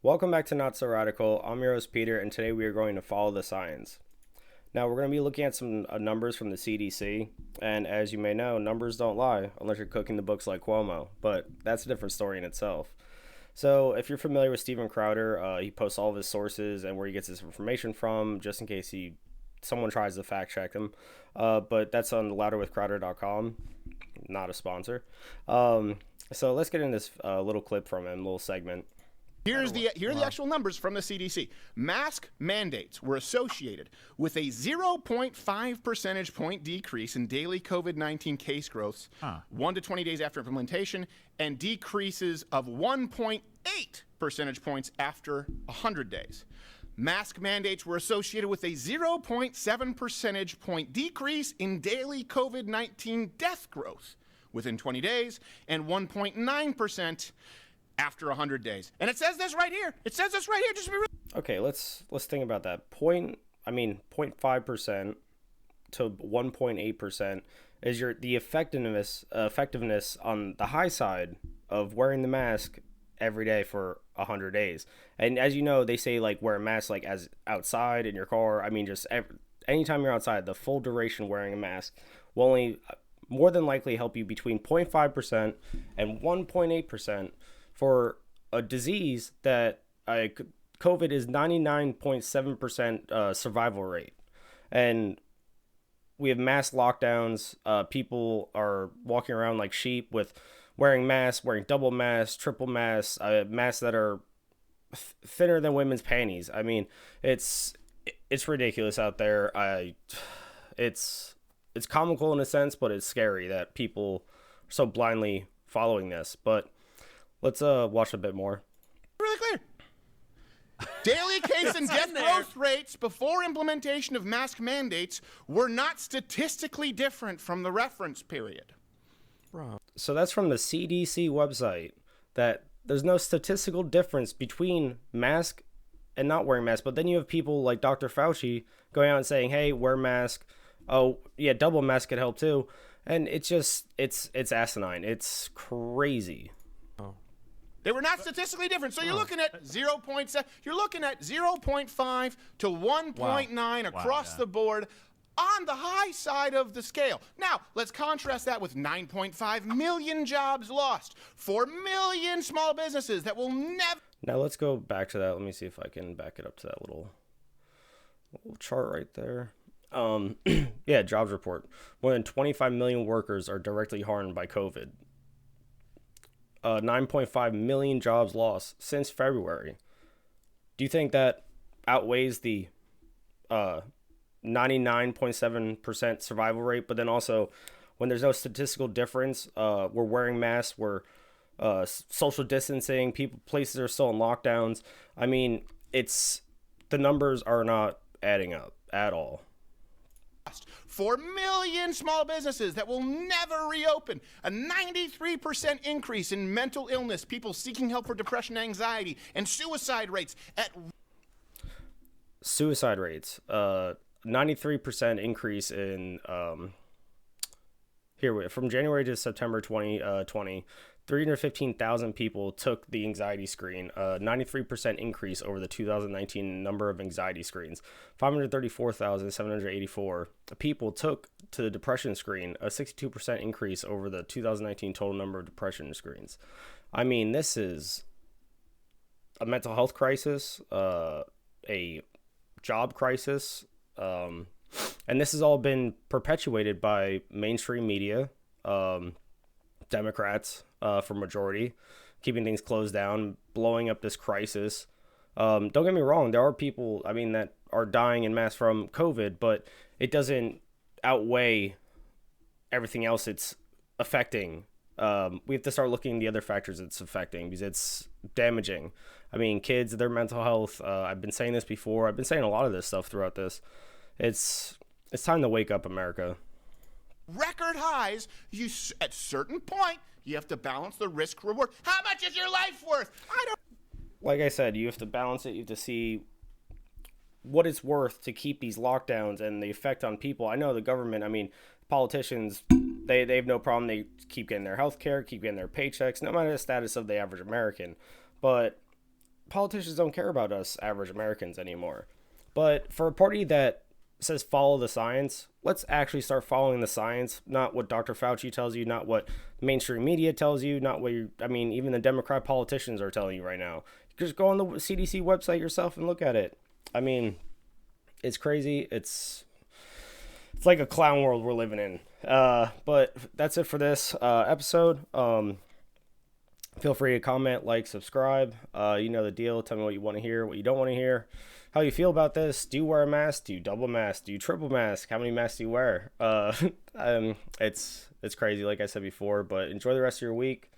Welcome back to Not So Radical. I'm your host Peter, and today we are going to follow the science. Now, we're going to be looking at some numbers from the CDC, and as you may know, numbers don't lie unless you're cooking the books like Cuomo, but that's a different story in itself. So, if you're familiar with Steven Crowder, he posts all of his sources and where he gets his information from, just in case someone tries to fact check him. But that's on louderwithcrowder.com, not a sponsor. So let's get in this little clip from him, little segment. Here are the actual numbers from the CDC. Mask mandates were associated with a 0.5 percentage point decrease in daily COVID-19 case growths 1 to 20 days after implementation, and decreases of 1.8 percentage points after 100 days. Mask mandates were associated with a 0.7 percentage point decrease in daily COVID-19 death growth within 20 days, and 1.9% after 100 days. And it says this right here. Just to be real. Okay, let's think about that. 0.5% to 1.8% is the effectiveness on the high side of wearing the mask every day for 100 days. And as you know, they say like wear a mask like as outside in your car. I mean, just anytime you're outside, the full duration wearing a mask will only more than likely help you between 0.5% and 1.8% for a disease that COVID is 99.7% survival rate. And we have mass lockdowns. People are walking around like sheep with wearing masks, wearing double masks, triple masks, masks that are thinner than women's panties. I mean, it's ridiculous out there. It's comical in a sense, but it's scary that people are so blindly following this. But let's watch a bit more. Really clear. Daily case and death growth rates before implementation of mask mandates were not statistically different from the reference period. So that's from the CDC website, that there's no statistical difference between mask and not wearing mask. But then you have people like Dr. Fauci going out and saying, hey, wear mask. Oh, yeah, double mask could help too. And it's asinine. It's crazy. They were not statistically different. So you're looking at 0.7, you're looking at 0.5 to 1.9 across the board on the high side of the scale. Now, let's contrast that with 9.5 million jobs lost, 4 million small businesses that will never... Now let's go back to that. Let me see if I can back it up to that little chart right there. Yeah, jobs report. More than 25 million workers are directly harmed by COVID. 9.5 million jobs lost since February. Do you think that outweighs the 99.7% survival rate? But then also, when there's no statistical difference, we're wearing masks, we're social distancing, places are still in lockdowns. I mean, the numbers are not adding up at all. 4 million small businesses that will never reopen. A 93% increase in mental illness, people seeking help for depression, anxiety, and suicide rates. 93% increase in from January to September 2020. 315,000 people took the anxiety screen, 93% increase over the 2019 number of anxiety screens. 534,784 people took to the depression screen, a 62% increase over the 2019 total number of depression screens. I mean, this is a mental health crisis, a job crisis, and this has all been perpetuated by mainstream media, Democrats, for majority, keeping things closed down, blowing up this crisis. Don't get me wrong, there are people, I mean, that are dying en masse from COVID, but it doesn't outweigh everything else it's affecting. We have to start looking at the other factors it's affecting, because it's damaging. I mean, kids, their mental health, I've been saying this before, I've been saying a lot of this stuff throughout this. It's time to wake up, America. Record highs, at certain point, you have to balance the risk reward. How much is your life worth? Like I said, you have to balance it. You have to see what it's worth to keep these lockdowns and the effect on people. I know the government, I mean, politicians, they have no problem. They keep getting their health care, keep getting their paychecks, no matter the status of the average American. But politicians don't care about us average Americans anymore. But for a party that says follow the science, let's actually start following the science, not what Dr. Fauci tells you, not what mainstream media tells you, not what even the Democrat politicians are telling you right now. Just go on the CDC website yourself and look at it. I mean, it's crazy. It's like a clown world we're living in. But that's it for this episode. Feel free to comment, like, subscribe. You know the deal. Tell me what you want to hear, what you don't want to hear, how you feel about this. Do you wear a mask? Do you double mask? Do you triple mask? How many masks do you wear? It's crazy, like I said before. But enjoy the rest of your week.